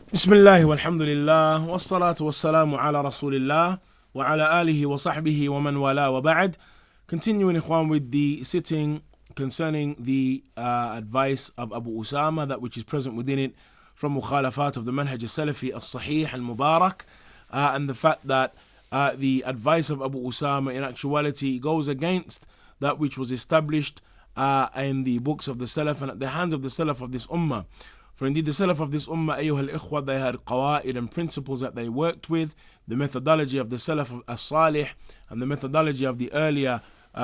Bismillah walhamdulillah wassalatu wassalamu ala rasulillah wa ala alihi wa sahbihi wa man wala wa ba'd. Continuing, ikhwan, with the sitting concerning the advice of Abu Usaama, that which is present within it from mukhalafat of the manhaj al-salafi al-sahih al-mubarak, and the fact that the advice of Abu Usaama in actuality goes against that which was established in the books of the Salaf and at the hands of the Salaf of this ummah. For indeed the Salaf of this ummah, ayyuha al-ikhwa, they had qawaid and principles that they worked with. The methodology of the Salaf as-salih and the methodology of the earlier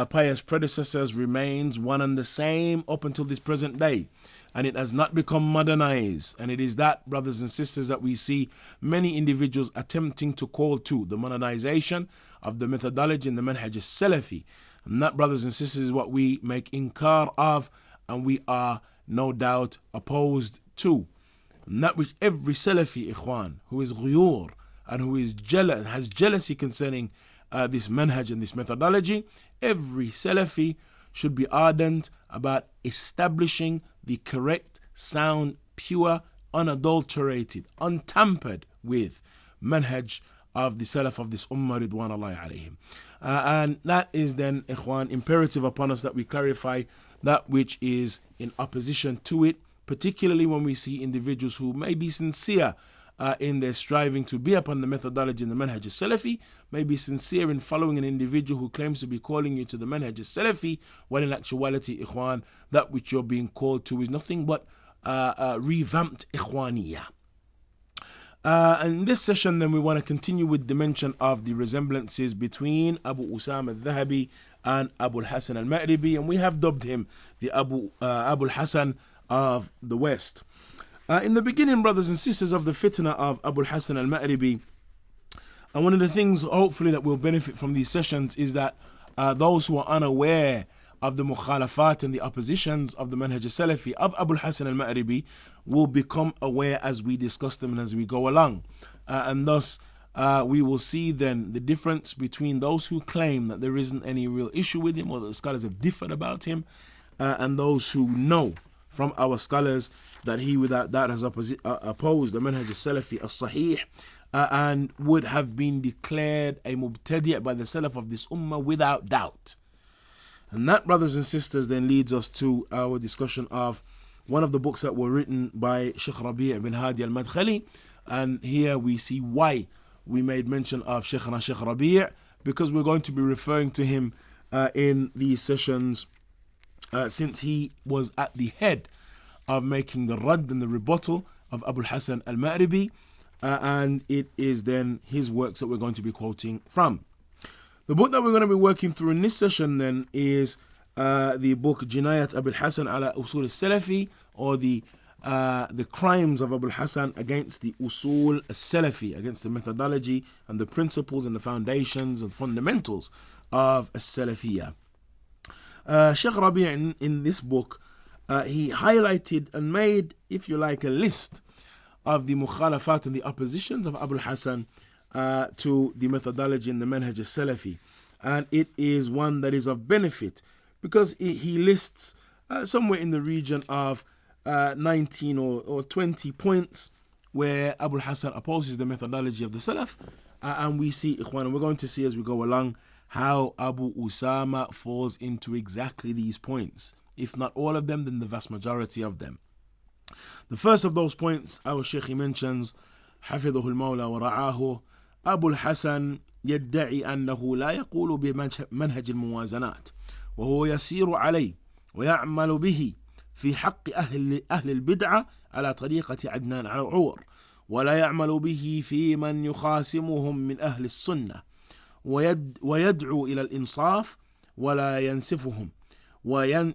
pious predecessors remains one and the same up until this present day. And it has not become modernized. And it is that, brothers and sisters, that we see many individuals attempting to call to the modernization of the methodology in the manhaj as-salafi. And that, brothers and sisters, is what we make inkar of, and we are no doubt opposed to. And that which every Salafi, ikhwan, who is ghuyur and who is jealous, has jealousy concerning this manhaj and this methodology, every Salafi should be ardent about establishing the correct, sound, pure, unadulterated, untampered with manhaj of the Salaf of this ummah ridwanullahi alayhim. And that is then, ikhwan, imperative upon us that we clarify that which is in opposition to it, particularly when we see individuals who may be sincere in their striving to be upon the methodology in the manhaj al-salafi, may be sincere in following an individual who claims to be calling you to the manhaj al-salafi, when in actuality, ikhwan, that which you're being called to is nothing but revamped ikhwaniyah. And in this session then we want to continue with the mention of the resemblances between Abu Usaama Dhahabi and Abu Hasan al-Ma'ribi, and we have dubbed him the Abu Hasan of the West. In the beginning, brothers and sisters, of the fitna of Abu Hasan al-Ma'ribi, and one of the things hopefully that will benefit from these sessions is that those who are unaware of the mukhalafat and the oppositions of the manhaj al-salafi of Abu Hasan al-Ma'ribi will become aware as we discuss them and as we go along. And thus we will see then the difference between those who claim that there isn't any real issue with him, or that the scholars have differed about him, and those who know from our scholars that he without doubt has opposed the manhaj al-salafi as-sahih, and would have been declared a mubtadi' by the Salaf of this ummah without doubt. And that, brothers and sisters, then leads us to our discussion of one of the books that were written by Sheikh Rabi' ibn Hadi al-Madkhali. And here we see why we made mention of Sheikh Rabi', because we're going to be referring to him in these sessions, since he was at the head of making the radd and the rebuttal of Abu Hasan al-Ma'ribi, and it is then his works that we're going to be quoting from. The book that we're going to be working through in this session then is the book Jinayat Abu Hasan ala Usul al-Salafi, or the crimes of Abu Hasan against the Usul al-Salafi, against the methodology and the principles and the foundations and fundamentals of al-Salafiyah. Sheikh Rabi' in this book, he highlighted and made, if you like, a list of the mukhalafat and the oppositions of Abu Hasan to the methodology in the manhaj al-Salafi. And it is one that is of benefit, because he lists somewhere in the region of 19 or 20 points where Abu Hasan opposes the methodology of the Salaf. And we see, ikhwan, and we're going to see as we go along, how Abu Usaama falls into exactly these points. If not all of them, then the vast majority of them. The first of those points, our Shaykh mentions, حفظه المولى ورعاه, أبو الحسن يدعي أنه لا يقول بمنهج الموازنات، وهو يسير عليه ويعمل به في حق أهل البدعة على طريقة عدنان عور، ولا يعمل به في من يخاصمهم من أهل السنة، ويدعو إلى الإنصاف ولا ينسفهم،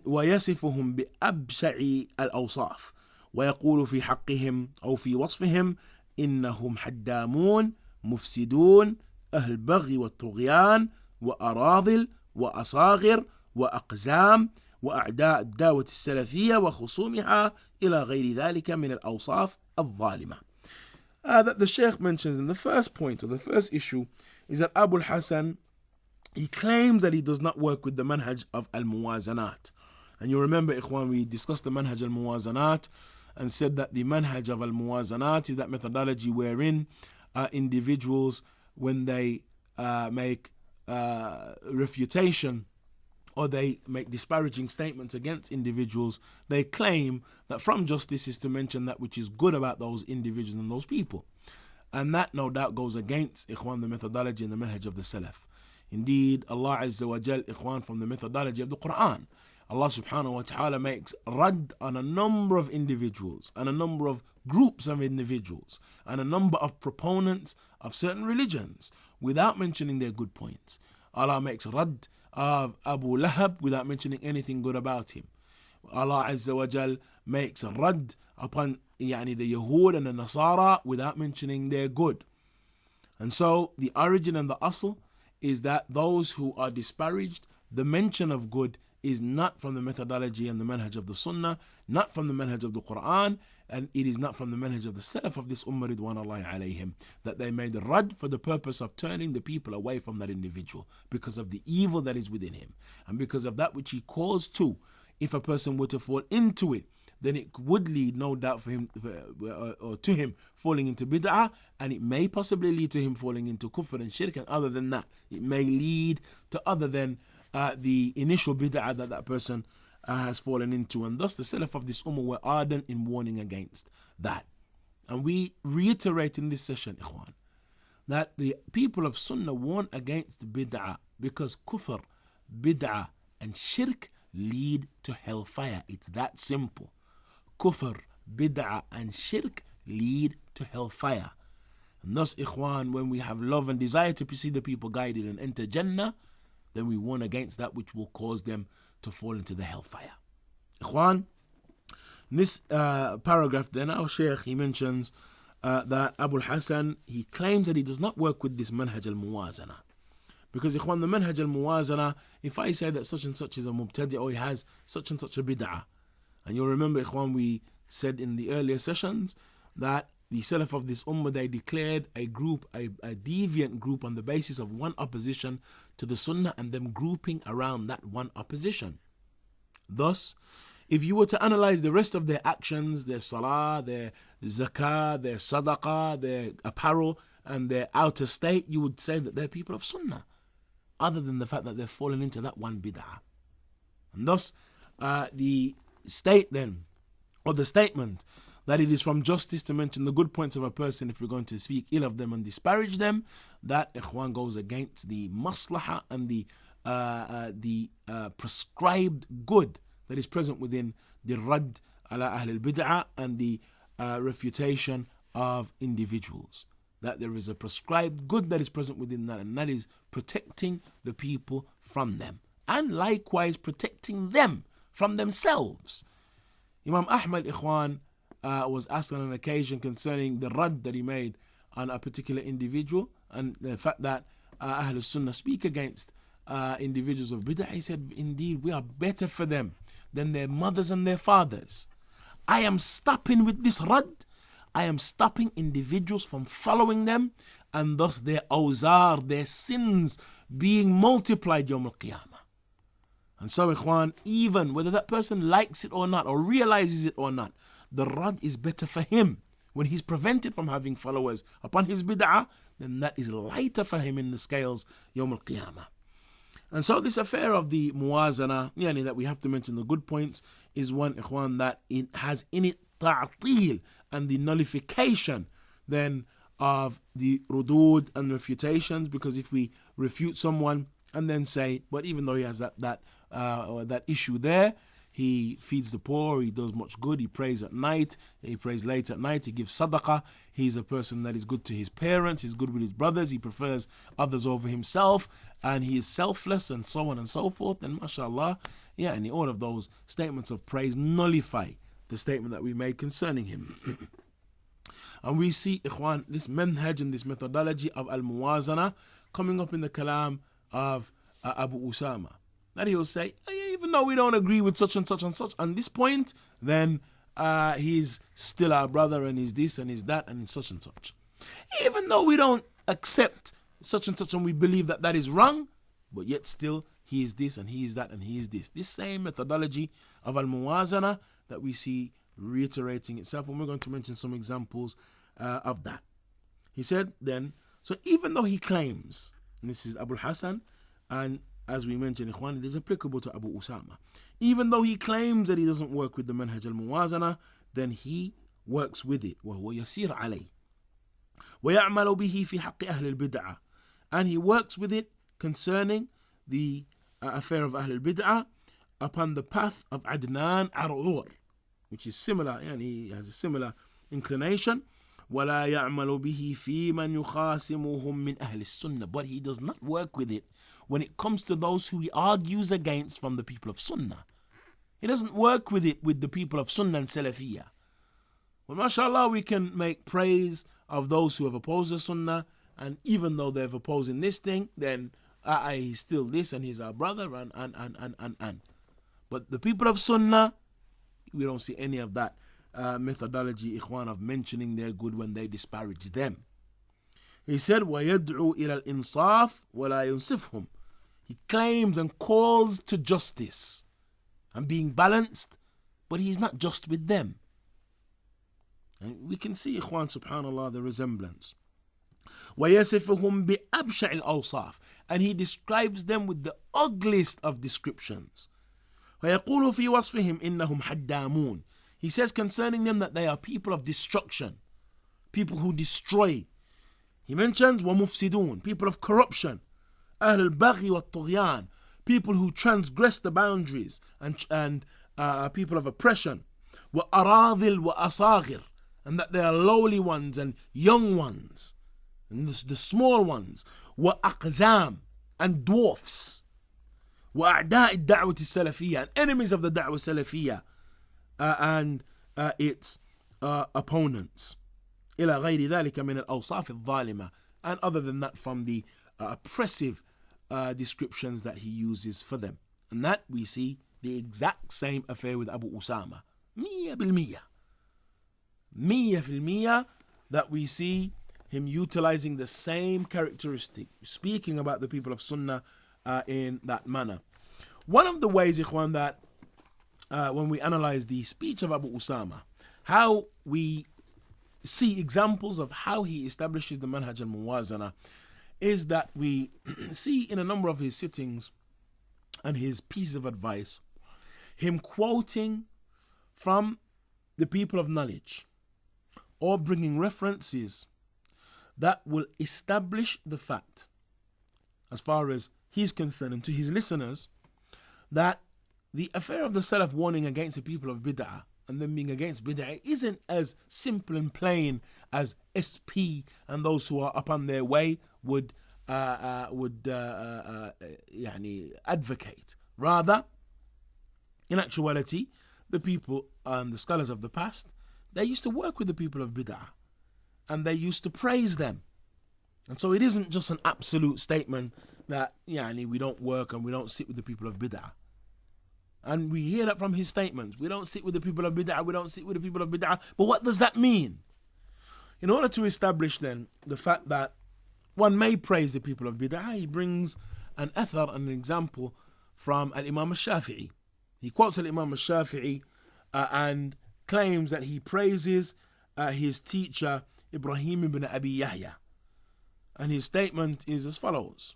ويصفهم بأبشع الأوصاف، ويقول في حقهم أو في وصفهم إنهم حدامون مفسدون أهل بغي والطغيان وأراذل وأصاغر وأقزام وأعداء الدعوة السلفية وخصومها إلى غير ذلك من الأوصاف الظالمة. That the Sheikh mentions in the first point, or the first issue, is that Abu Hasan, he claims that he does not work with the manhaj of al-muwazanat. And you remember, ikhwan, we discussed the manhaj al-muwazanat, and said that the manhaj of al-muwazanat is that methodology wherein individuals, when they make refutation or they make disparaging statements against individuals, they claim that from justice is to mention that which is good about those individuals and those people. And that no doubt goes against, ikhwan, the methodology and the manhaj of the Salaf. Indeed, Allah Azza wa Jal, ikhwan, from the methodology of the Quran, Allah subhanahu wa ta'ala makes rad on a number of individuals and a number of groups of individuals and a number of proponents of certain religions without mentioning their good points. Allah makes rad of Abu Lahab without mentioning anything good about him. Allah Azza wa Jal makes rad upon the Yahud and the Nasara without mentioning their good. And so the origin and the asl is that those who are disparaged, the mention of good is not from the methodology and the manhaj of the Sunnah, not from the manhaj of the Quran, and it is not from the manhaj of the Salaf of this Ummah ridwanullahi alayhim, that they made rad for the purpose of turning the people away from that individual because of the evil that is within him and because of that which he calls to. If a person were to fall into it, then it would lead, no doubt, for him or to him falling into bid'ah, and it may possibly lead to him falling into kufr and shirk, and other than that, it may lead to other than the initial bid'ah that person has fallen into. And thus the Salaf of this Ummah were ardent in warning against that. And we reiterate in this session, ikhwan, that the people of Sunnah warn against bid'ah because kufr, bid'ah and shirk lead to hellfire. It's that simple. Kufr, bid'ah and shirk lead to hellfire. And thus, ikhwan, when we have love and desire to see the people guided and enter Jannah, then we warn against that which will cause them to fall into the hellfire. Ikhwan, in this paragraph then, our Shaykh, he mentions that Abu Hassan, he claims that he does not work with this manhaj al-muwazana. Because ikhwan, the manhaj al-muwazana, if I say that such and such is a mubtadi or he has such and such a bid'ah, and you'll remember, ikhwan, we said in the earlier sessions that the Salaf of this Ummah, they declared a group, a deviant group on the basis of one opposition to the Sunnah and them grouping around that one opposition. Thus, if you were to analyze the rest of their actions, their salah, their zakah, their sadaqah, their apparel, and their outer state, you would say that they're people of Sunnah, other than the fact that they've fallen into that one bid'ah. And thus, the state then, or the statement, that it is from justice to mention the good points of a person if we're going to speak ill of them and disparage them, that, ikhwan, goes against the maslaha and the prescribed good that is present within the rad ala ahl al-bid'ah and the refutation of individuals. That there is a prescribed good that is present within that, and that is protecting the people from them, and likewise protecting them from themselves. Imam Ahmad, ikhwan, was asked on an occasion concerning the rad that he made on a particular individual and the fact that Ahlus Sunnah speak against individuals of bid'ah. He said, indeed, we are better for them than their mothers and their fathers. I am stopping with this rad. I am stopping individuals from following them, and thus their awzar, their sins, being multiplied yawm al-qiyamah. And so, ikhwan, even whether that person likes it or not, or realizes it or not, the rad is better for him. When he's prevented from having followers upon his bid'ah, then that is lighter for him in the scales yawm al-qiyamah. And so this affair of the muwazana, that we have to mention the good points, is one, ikhwan, that it has in it ta'til and the nullification then of the rudud and refutations. Because if we refute someone and then say, but even though he has that issue there, he feeds the poor, he does much good, he prays at night, he prays late at night, he gives sadaqah, he's a person that is good to his parents, he's good with his brothers, he prefers others over himself, and he is selfless, and so on and so forth, then mashallah, and all of those statements of praise nullify the statement that we made concerning him. And we see, ikhwan, this manhaj and this methodology of al-muwazana coming up in the kalam of Abu Usaama. That he will say, even though we don't agree with such and such and such on this point, then he's still our brother, and he's this and he's that and he's such and such. Even though we don't accept such and such and we believe that that is wrong, but yet still he is this and he is that and he is this. This same methodology of al-muwazana that we see reiterating itself, and we're going to mention some examples of that. He said then, so even though he claims, and this is Abu Hassan, and as we mentioned, Ikhwan, it is applicable to Abu Usaama. Even though he claims that he doesn't work with the manhaj al-muwazana, then he works with it. وهو يسير عليه ويعمل به في حق أهل البدعة, and he works with it concerning the affair of Ahl al-Bid'ah upon the path of Adnan Ar'ur, which is similar, and he has a similar inclination. ولا يعمل به في من يخاصمهم من أهل السنة, but he does not work with it when it comes to those who he argues against from the people of Sunnah. He doesn't work with it with the people of Sunnah and Salafiyah. Well, mashallah, we can make praise of those who have opposed the Sunnah, and even though they've opposing this thing, then he's still this and he's our brother and. But the people of Sunnah, we don't see any of that methodology, Ikhwan, of mentioning their good when they disparage them. He said, وَيَدْعُو إِلَى الْإِنصَافِ وَلَا يُنْصِفْهُمْ. He claims and calls to justice and being balanced, but he's not just with them. And we can see, Ikhwan, subhanallah, the resemblance. وَيَسِفُهُمْ بِأَبْشَعِ الْأَوْصَافِ, and he describes them with the ugliest of descriptions. وَيَقُولُ فِي وَصْفِهِمْ إِنَّهُمْ حَدَّامُونَ. He says concerning them that they are people of destruction, people who destroy. He mentions وَمُفْسِدُونَ, people of corruption, أَهْلُ الْبَغْيِ وَالطُّغْيَانِ, people who transgress the boundaries, and people of oppression. وَأَرَاذِلْ وَأَصَاغِرْ, and that they are lowly ones and young ones, and the small ones. وَأَقْزَامِ, and dwarfs. وَأَعْدَاءِ الدَّعْوَةِ السَّلَفِيَّةِ, and enemies of the da'wah salafiyah and its opponents. إلى غير ذلك من الأوصاف الظالمة, and other than that from the oppressive descriptions that he uses for them. And that we see the exact same affair with Abu Usaama. 100%. 100% that we see him utilizing the same characteristic, speaking about the people of Sunnah in that manner. One of the ways, Ikhwan, that when we analyze the speech of Abu Usaama, how we see examples of how he establishes the manhaj al-muwazana, is that we see in a number of his sittings and his pieces of advice, him quoting from the people of knowledge or bringing references that will establish the fact, as far as he's concerned, and to his listeners, that the affair of the Salaf warning against the people of Bid'ah and them being against Bid'ah isn't as simple and plain as SP and those who are upon their way would advocate. Rather, in actuality, the people and the scholars of the past, they used to work with the people of Bid'ah and they used to praise them. And so it isn't just an absolute statement that we don't work and we don't sit with the people of Bid'ah. And we hear that from his statements. We don't sit with the people of Bid'ah, we don't sit with the people of Bid'ah. But what does that mean? In order to establish then the fact that one may praise the people of Bid'ah, he brings an athar, an example from Al-Imam al-Shafi'i. He quotes Al-Imam al-Shafi'i and claims that he praises his teacher Ibrahim ibn Abi Yahya. And his statement is as follows.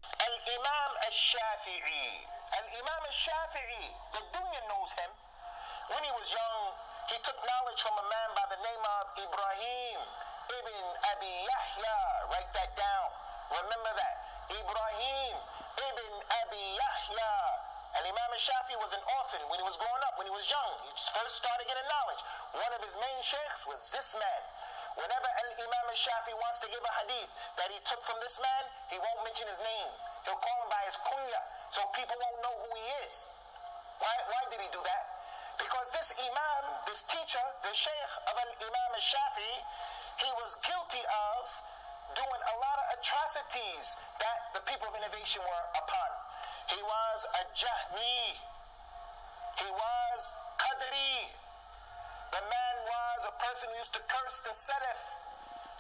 Al-Imam al-Shafi'i. Al-Imam al-Shafi'i, the dunya knows him. When he was young, he took knowledge from a man by the name of Ibrahim ibn Abi Yahya. Write that down. Remember that. Ibrahim ibn Abi Yahya. Al-Imam al-Shafi'i was an orphan when he was growing up, when he was young. He first started getting knowledge. One of his main sheikhs was this man. Whenever Al-Imam al-Shafi'i wants to give a hadith that he took from this man, he won't mention his name. He'll call him by his kunya, so people won't know who he is. Why did he do that? Because this imam, this teacher, the sheikh of Al-Imam al-Shafi'i, he was guilty of doing a lot of atrocities that the people of innovation were upon. He was a Jahmi. He was Qadri. The man was a person who used to curse the Salaf.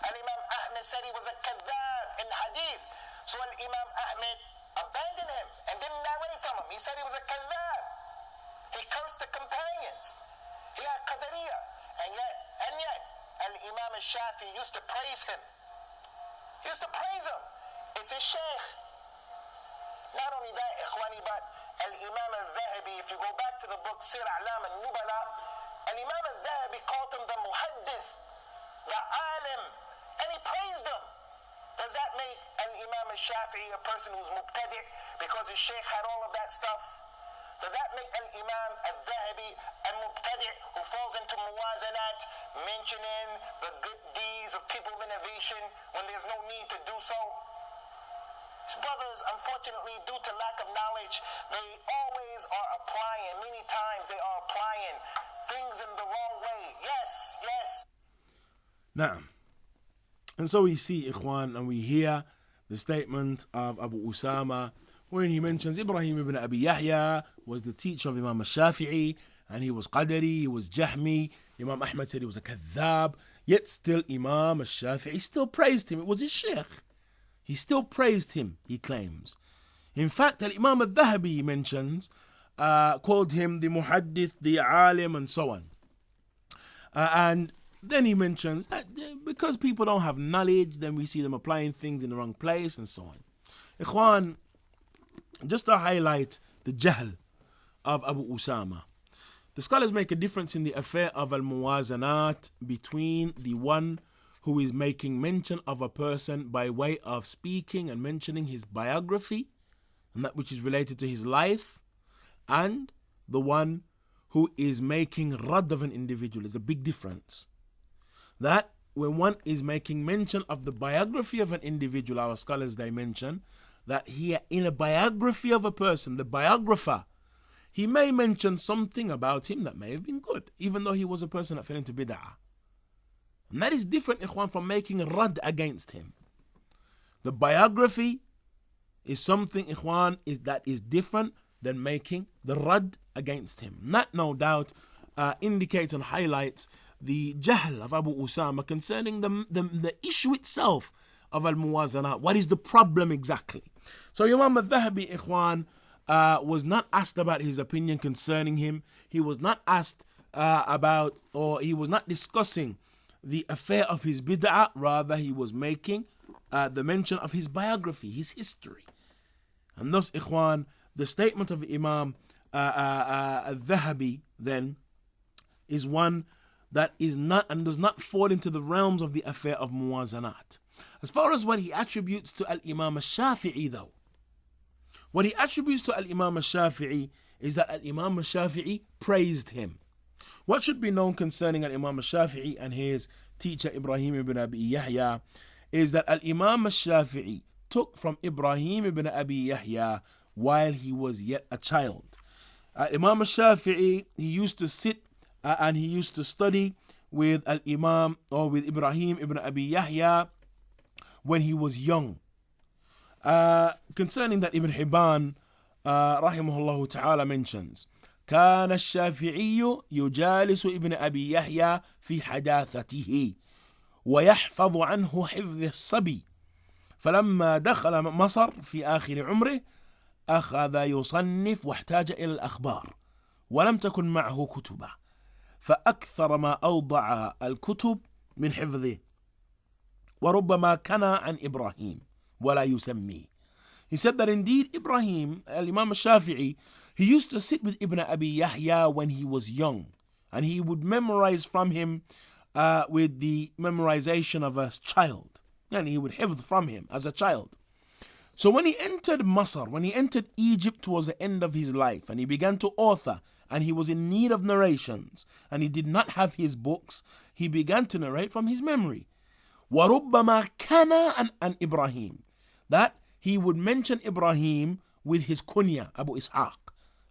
Al-Imam Ahmed said he was a kadhab in hadith. So Al-Imam Ahmed abandoned him and didn't narrate from him. He said he was a kadhab. He cursed the companions. He had Qadariyah. And yet, Al-Imam al-Shafi'i used to praise him. He used to praise him. It's his sheikh. Not only that, Ikhwani, but Al-Imam al-Dhahabi, if you go back to the book Sir A'lam al-Nubala, Al-Imam al-Dhahabi called him the Muhaddith, the Alim, and he praised him. Does that make Al-Imam al-Shafi'i a person who's mubtadi' because his sheikh had all of that stuff? Does that make Al-Imam al-Dhahabi a mubtadi' who falls into muwazanat, mentioning the good deeds of people of innovation when there's no need to do so? These brothers, unfortunately, due to lack of knowledge, they always are applying, many times they are applying things in the wrong way. Yes. Naam. And so we see, Ikhwan, and we hear the statement of Abu Usaama when he mentions Ibrahim ibn Abi Yahya was the teacher of Imam al-Shafi'i, and he was Qadari, he was Jahmi. Imam Ahmad said he was a kadhab, yet still Imam al-Shafi'i still praised him. It was his sheikh. He still praised him, he claims. In fact, Imam al-Dhahabi mentions, called him the Muhaddith, the Alim, and so on. And then he mentions that because people don't have knowledge, then we see them applying things in the wrong place and so on. Ikhwan, just to highlight the jahl of Abu Usaama, the scholars make a difference in the affair of al-muwazanat between the one who is making mention of a person by way of speaking and mentioning his biography and that which is related to his life, and the one who is making rad of an individual. There's a big difference. That when one is making mention of the biography of an individual, our scholars, they mention that here in a biography of a person, the biographer, he may mention something about him that may have been good, even though he was a person that fell into bid'ah. And that is different, Ikhwan, from making rad against him. The biography is something, Ikhwan, that is different than making the rad against him. And that, no doubt, indicates and highlights the jahl of Abu Usaama concerning the issue itself of al-muwazanat. What is the problem exactly? So Imam al-Dhahabi, Ikhwan, was not asked about his opinion concerning him. He was not asked he was not discussing the affair of his bid'ah. Rather, he was making the mention of his biography, his history. And thus, Ikhwan, the statement of Imam al-Dhahabi then is one that is not and does not fall into the realms of the affair of muwazanat. As far as what he attributes to al-Imam al-Shafi'i, though, what he attributes to al-Imam al-Shafi'i is that al-Imam al-Shafi'i praised him. What should be known concerning al-Imam al-Shafi'i and his teacher Ibrahim ibn Abi Yahya is that al-Imam al-Shafi'i took from Ibrahim ibn Abi Yahya while he was yet a child. Imam al-Shafi'i, he used to sit and he used to study with al-Imam or with Ibrahim ibn Abi Yahya when he was young. Concerning that, Ibn Hibban rahimahullah ta'ala mentions, كان الشافعي يجالس ابن أبي يحيى في حداثته ويحفظ عنه حفظ الصبي، فلما دخل مصر في آخر عمره أخذ يصنف واحتاج إلى الأخبار ولم تكن معه كتبه، فأكثر ما أوضع الكتب من حفظه، وربما كان عن إبراهيم ولا يسميه. He said that indeed Ibrahim, Imam al-Shafi'i, he used to sit with Ibn Abi Yahya when he was young, and he would memorize from him with the memorization of a child, and he would hifz from him as a child. So when he entered Masr, when he entered Egypt towards the end of his life, and he began to author, and he was in need of narrations, and he did not have his books, he began to narrate from his memory. وَرُبَّمَا كَانَ عَنْ Ibrahim, that he would mention Ibrahim with his kunya, Abu Ishaq,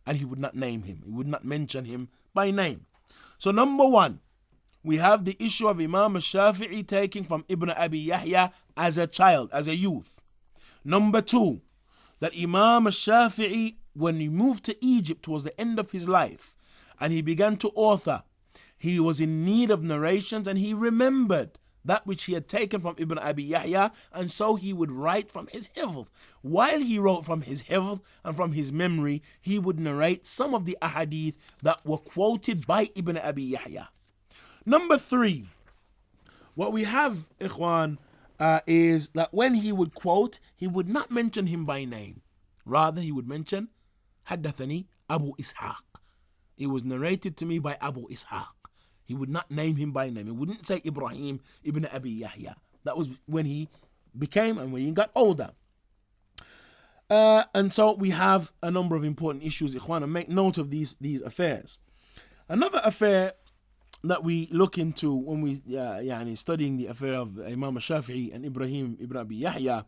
and he would not name him. He would not mention him by name. So number one, we have the issue of Imam al-Shafi'i taking from Ibn Abi Yahya as a child, as a youth. Number two, that Imam al-Shafi'i, when he moved to Egypt towards the end of his life, and he began to author, he was in need of narrations, and he remembered that which he had taken from Ibn Abi Yahya, and so he would write from his hifz. While he wrote from his hifz and from his memory, he would narrate some of the ahadith that were quoted by Ibn Abi Yahya. Number 3, what we have, ikhwan, is that when he would quote, he would not mention him by name. Rather, he would mention, Haddathani Abu Ishaq. It was narrated to me by Abu Ishaq. He would not name him by name. He wouldn't say Ibrahim ibn Abi Yahya. That was when he became and when he got older. And so we have a number of important issues, ikhwan, and make note of these affairs. Another affair that we look into when we studying the affair of Imam al-Shafi'i and Ibrahim ibn Abi Yahya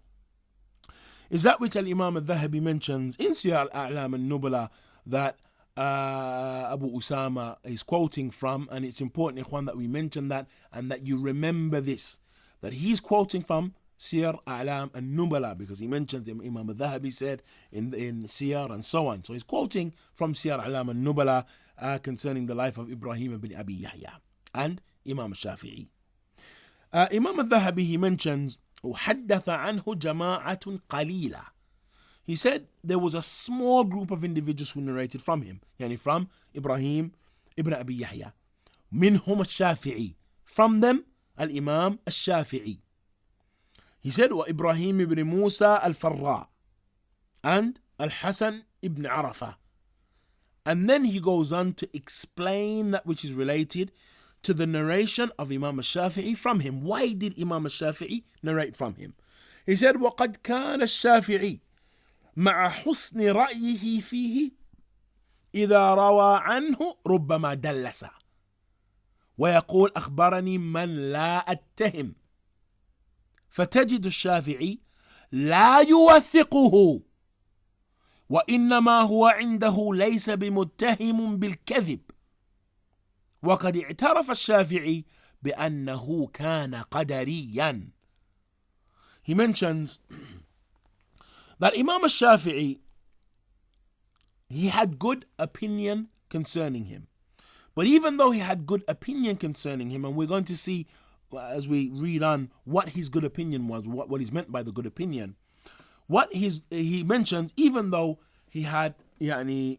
is that which Al-Imam al-Dhahabi mentions in Siyar al-A'lam al-Nubala that Abu Usaama is quoting from, and it's important, ikhwan, that we mention that and that you remember this, that he's quoting from Siyar A'lam al-Nubala, because he mentioned Imam al-Dhahabi said in Siyar and so on. So he's quoting from Siyar A'lam al-Nubala concerning the life of Ibrahim ibn Abi Yahya and Imam al-Shafi'i. Imam al-Dhahabi, he mentions وحدث عنه جماعة قليلة. He said there was a small group of individuals who narrated from him, yani from Ibrahim ibn Abi Yahya. منهم الشافعي, from them الإمام الشافعي. He said وإبراهيم ibn Musa al-Farra and Al-Hasan ibn Arafah. And then he goes on to explain that which is related to the narration of Imam al-Shafi'i from him. Why did Imam al-Shafi'i narrate from him? He said وقد كان الشافعي مع حسن رأيه فيه إذا روى عنه ربما دلس ويقول أخبرني من لا أتهم، فتجد الشافعي لا يوثقه وإنما هو عنده ليس بمتهم بالكذب، وقد اعترف الشافعي بأنه كان قدريا. He mentions that Imam al-Shafi'i, he had good opinion concerning him. But even though he had good opinion concerning him, and we're going to see as we read on what his good opinion was, what is meant by the good opinion, he mentions, even though he had مع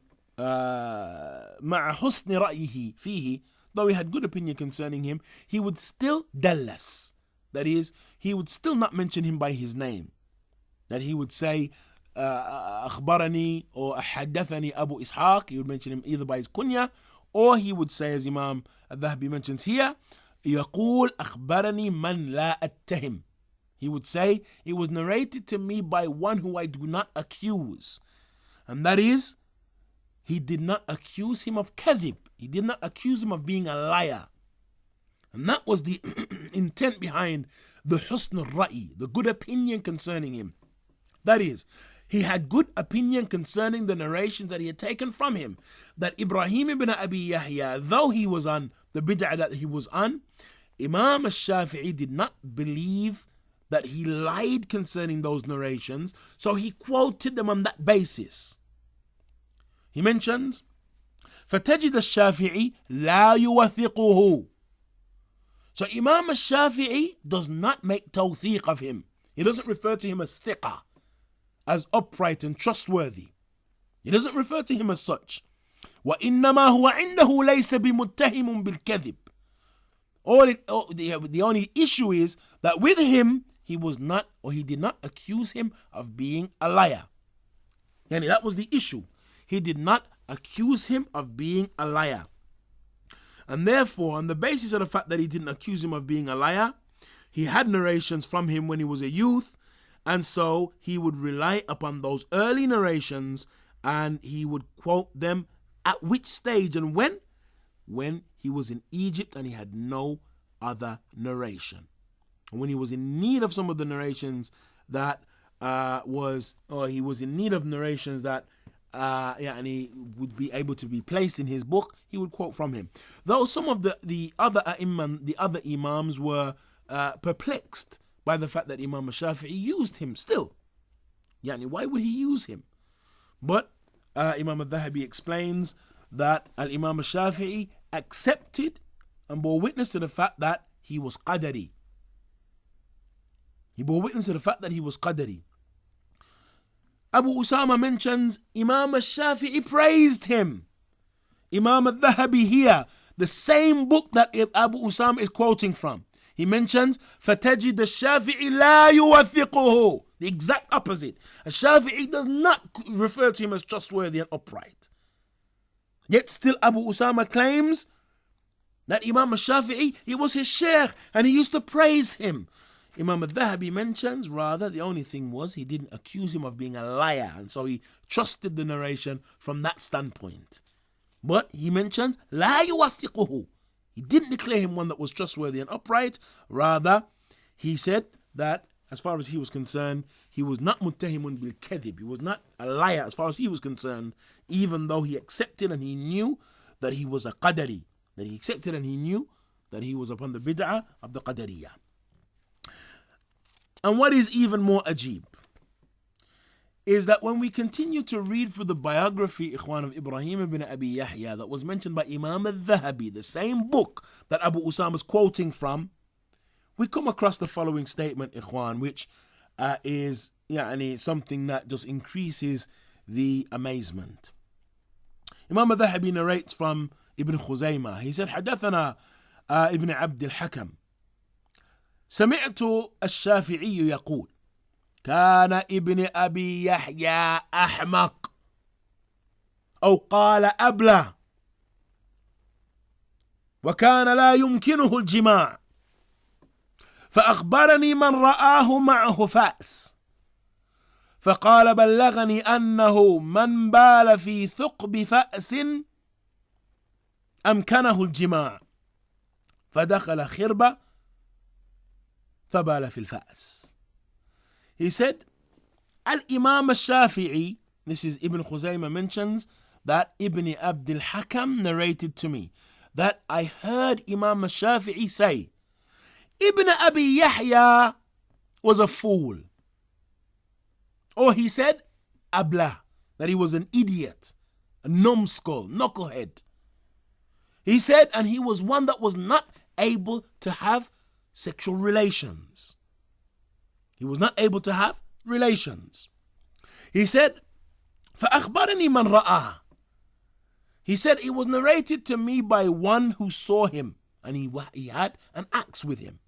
حسن رأيه فيه, though he had good opinion concerning him, he would still dallas. That is, he would still not mention him by his name. That he would say أخبرني or حدثني Abu Ishaq. He would mention him either by his kunya, or he would say, as Imam al-Dhahabi mentions here, يقول أخبرني من لا أتهم. He would say, it was narrated to me by one who I do not accuse. And that is, he did not accuse him of kadhib. He did not accuse him of being a liar. And that was the intent behind the husn al-ra'i, the good opinion concerning him. That is, he had good opinion concerning the narrations that he had taken from him. That Ibrahim ibn Abi Yahya, though he was on the bid'ah that he was on, Imam al-Shafi'i did not believe that he lied concerning those narrations, so he quoted them on that basis. He mentions, فَتَجِدَ الشَّافِعِي لَا يُوَثِقُهُ. So Imam al-Shafi'i does not make tawthiq of him. He doesn't refer to him as thiqah, as upright and trustworthy. He doesn't refer to him as such. وَإِنَّمَا هُوَ عِنْدَهُ لَيْسَ بِمُتَّهِمٌ بِالْكَذِبِ. The only issue is that with him, he was not, or he did not accuse him of being a liar. Yani that was the issue. He did not accuse him of being a liar. And therefore, on the basis of the fact that he didn't accuse him of being a liar, he had narrations from him when he was a youth, and so he would rely upon those early narrations, and he would quote them at which stage and when? When he was in Egypt and he had no other narration. And when he was in need of some of the narrations that he was in need of narrations that and he would be able to be placed in his book, he would quote from him. Though some of the other imams were perplexed by the fact that Imam al-Shafi'i used him still. Why would he use him? But Imam al-Dhahabi explains that Imam al-Shafi'i accepted and bore witness to the fact that he was qadari, He bore witness to the fact that he was Qadari. Abu Usaama mentions Imam al-Shafi'i praised him. Imam al-Dhahabi here, the same book that Abu Usaama is quoting from, he mentions فَتَجِدَ الشَّافِعِ لَا يُوَثِّقُهُ, the exact opposite. Al-Shafi'i does not refer to him as trustworthy and upright. Yet still Abu Usaama claims that Imam al-Shafi'i, he was his sheikh and he used to praise him. Imam al-Dhahabi mentions rather the only thing was he didn't accuse him of being a liar, and so he trusted the narration from that standpoint. But he mentions لا يوثقه, he didn't declare him one that was trustworthy and upright. Rather, he said that as far as he was concerned, he was not muttahimun bil kadhib, he was not a liar as far as he was concerned, even though he accepted and he knew that he was a qadari, that he accepted and he knew that he was upon the bid'ah of the qadariyah. And what is even more ajib is that when we continue to read through the biography, Ikhwan, of Ibrahim ibn Abi Yahya that was mentioned by Imam al-Dhahabi, the same book that Abu Usaama is quoting from, we come across the following statement, Ikhwan, which is something that just increases the amazement. Imam al-Dhahabi narrates from Ibn Khuzaymah. He said, حدثنا ابن عبد الحكم سمعت الشافعي يقول كان ابن أبي يحيى أحمق أو قال أبله وكان لا يمكنه الجماع فأخبرني من رآه معه فأس فقال بلغني أنه من بال في ثقب فأس أمكنه الجماع فدخل خربة فبال في الفأس. He said, Al-Imam al-Shafi'i, this is Ibn Khuzaymah mentions that Ibn Abd al-Hakam narrated to me that I heard Imam al-Shafi'i say, Ibn Abi Yahya was a fool. Or he said, Abla, that he was an idiot, a numbskull, knucklehead. He said, and he was one that was not able to have sexual relations. He was not able to have relations. He said, فَأَخْبَرَنِي مَنْ رَآهُ. He said, it was narrated to me by one who saw him, and he had an axe with him.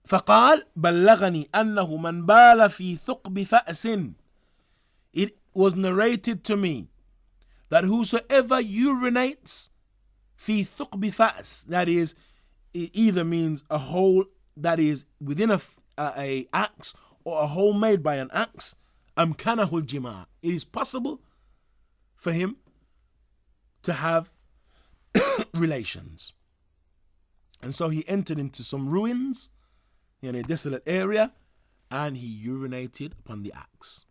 فقال بلغني أنه من بال في ثقب فأس. It was narrated to me that whosoever urinates في ثقب فأس, that is, it either means a hole that is within a axe or a hole made by an axe, أمكنه الجماع. It is possible for him to have relations. And so he entered into some ruins in a desolate area and he urinated upon the axe.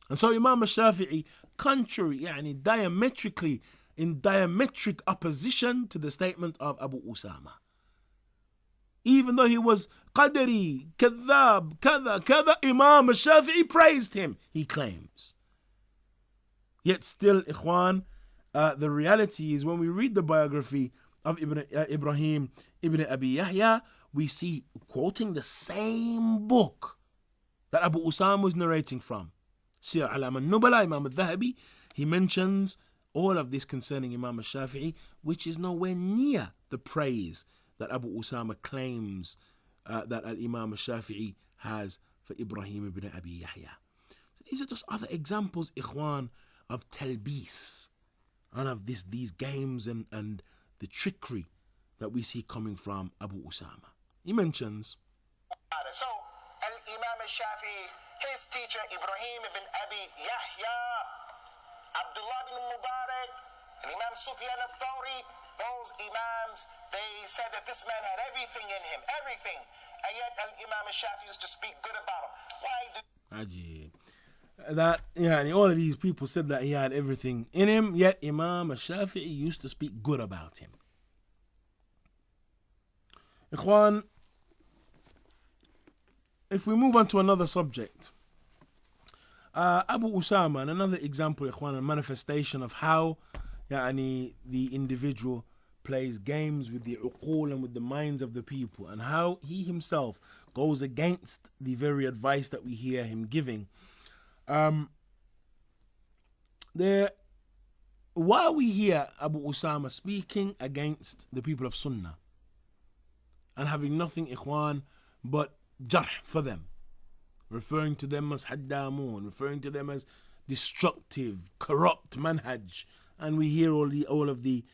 And so Imam al-Shafi'i, contrary, diametrically, in diametric opposition to the statement of Abu Usaama, even though he was Qadari, Kadhab, Kada, Imam al-Shafi'i praised him, he claims. Yet still, Ikhwan, the reality is when we read the biography of Ibrahim ibn Abi Yahya, we see quoting the same book that Abu Usaama was narrating from. Sir Alam al-Nubala, Imam al-Dhahabi, he mentions all of this concerning Imam al-Shafi'i, which is nowhere near the praise that Abu Usaama claims that Imam al-Shafi'i has for Ibrahim ibn Abi Yahya. So these are just other examples, Ikhwan, of talbis, and of these games and the trickery that we see coming from Abu Usaama. He mentions, so Imam al-Shafi'i, his teacher Ibrahim ibn Abi Yahya, Abdullah ibn Mubarak, and Imam Sufyan al-Thawri, those imams, they said that this man had everything in him, everything, and yet Imam al-Shafi'i used to speak good about him. Why did Ajib. That, all of these people said that he had everything in him, yet Imam al-Shafi'i used to speak good about him. Ikhwan, if we move on to another subject, Abu Usaama, and another example, Ikhwan, a manifestation of how the individual plays games with the uqul and with the minds of the people, and how he himself goes against the very advice that we hear him giving. Why we hear Abu Usaama speaking against the people of Sunnah and having nothing, ikhwan, but jarh for them, referring to them as haddamun, referring to them as destructive, corrupt manhaj, and we hear all of the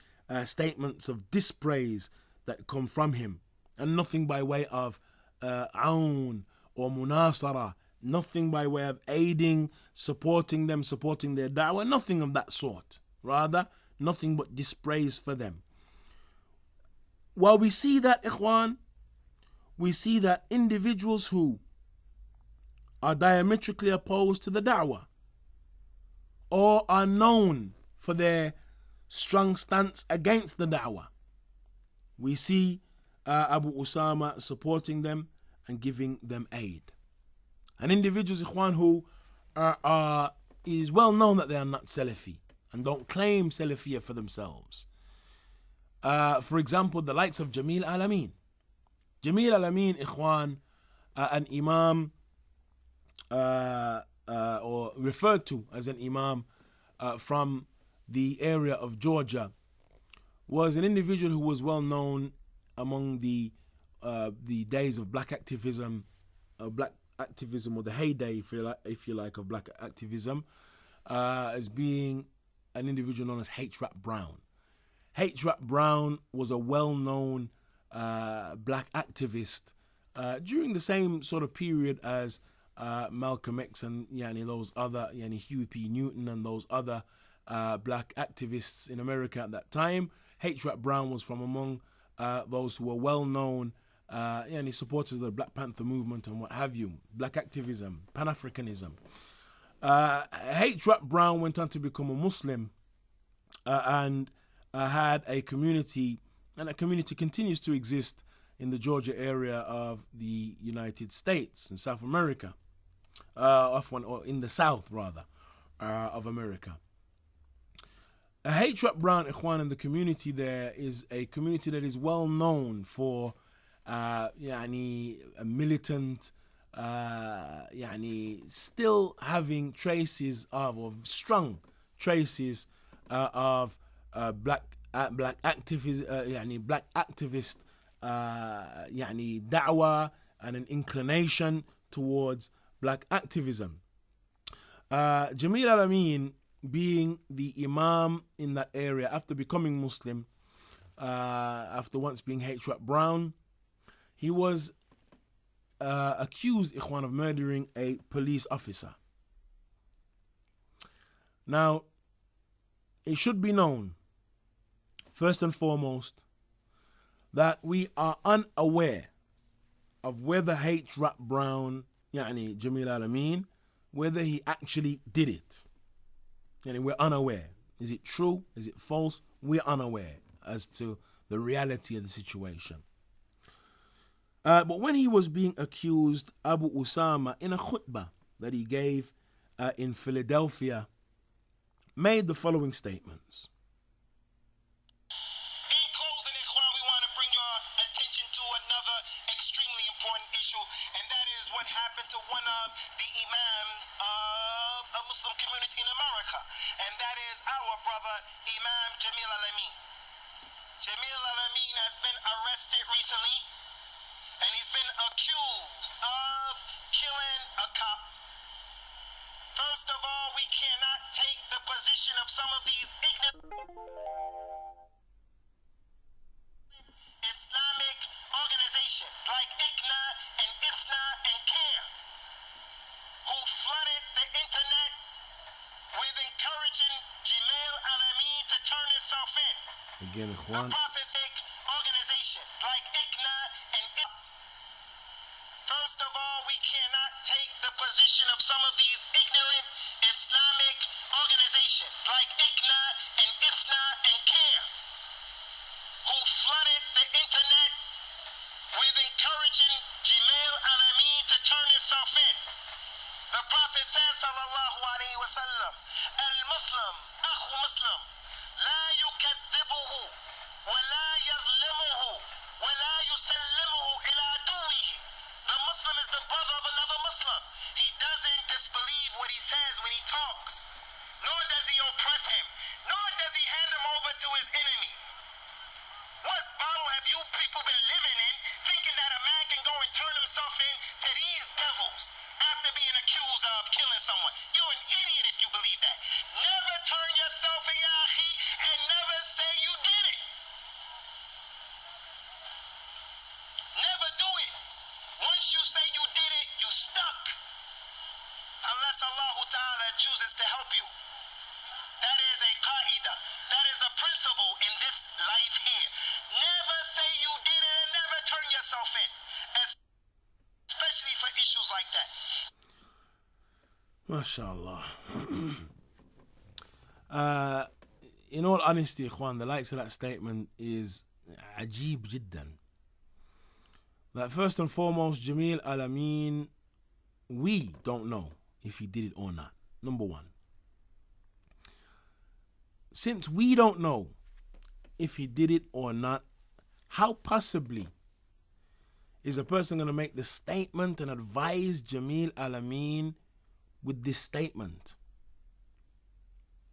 statements of dispraise that come from him, and nothing by way of aun or munasara, nothing by way of aiding, supporting them, supporting their da'wah, nothing of that sort. Rather, nothing but dispraise for them. While we see that, ikhwan, we see that individuals who are diametrically opposed to the da'wah or are known for their strong stance against the da'wah, we see Abu Usaama supporting them and giving them aid. And individuals, ikhwan, who is well known that they are not Salafi and don't claim Salafiyah for themselves. For example, the likes of Jamil Al-Amin. Jamil Al-Amin, ikhwan, an imam, or referred to as an imam from the area of Georgia, was an individual who was well known among the days of black activism, or the heyday, if you like, of black activism, as being an individual known as H. Rap Brown. H. Rap Brown was a well-known black activist during the same sort of period as Malcolm X and those other, Huey P. Newton and those other black activists in America at that time. H. Rap Brown was from among those who were well-known supporters of the Black Panther movement and what have you, black activism, Pan-Africanism. H. Rap Brown went on to become a Muslim and had a community, and that community continues to exist in the Georgia area of the United States in South America, or in the South rather, of America. H. Rap Brown, ikhwan, and the community there is a community that is well known for a militant, still having traces of, or strong traces of black activist, da'wah, and an inclination towards black activism. Jamil Al-Amin, being the imam in that area after becoming Muslim, after once being H. Rap Brown, he was accused, ikhwan, of murdering a police officer. Now, it should be known, first and foremost, that we are unaware of whether H. Rap Brown, Jamil Al-Amin, whether he actually did it. We're unaware. Is it true? Is it false? We're unaware as to the reality of the situation. But when he was being accused, Abu Usaama, in a khutbah that he gave in Philadelphia, made the following statements. In closing, ikhwan, we want to bring your attention to another extremely important issue, and that is what happened to one of the imams of a Muslim community in America, and that is our brother, Imam Jamil Al-Amin. Jamil Al-Amin has been arrested recently, and he's been accused of killing a cop. First of all, we cannot take the position of some of these ignorant Islamic organizations like ICNA and ISNA and CARE, who flooded the internet with encouraging Jamil Al-Amin to turn himself in. Again, ikhwan. The prophetic organizations like ICNA and ISNA. First of all, we cannot take the position of some of these ignorant Islamic organizations like ICNA and ISNA and CARE, who flooded the internet with encouraging Jamil Al-Amin to turn himself in. The Prophet says, sallallahu alayhi wa sallam, al-Muslim, akhu Muslim, la yukadhibuhu, wa la chooses to help you. That is a qaida. That is a principle in this life here. Never say you did it and never turn yourself in, especially for issues like that. MashaAllah. In all honesty, Ikhwan, the likes of that statement is ajib jiddan. That first and foremost, Jamil Al-Amin, we don't know if he did it or not. Number one. Since we don't know if he did it or not, how possibly is a person going to make the statement and advise Jamil Al-Amin with this statement?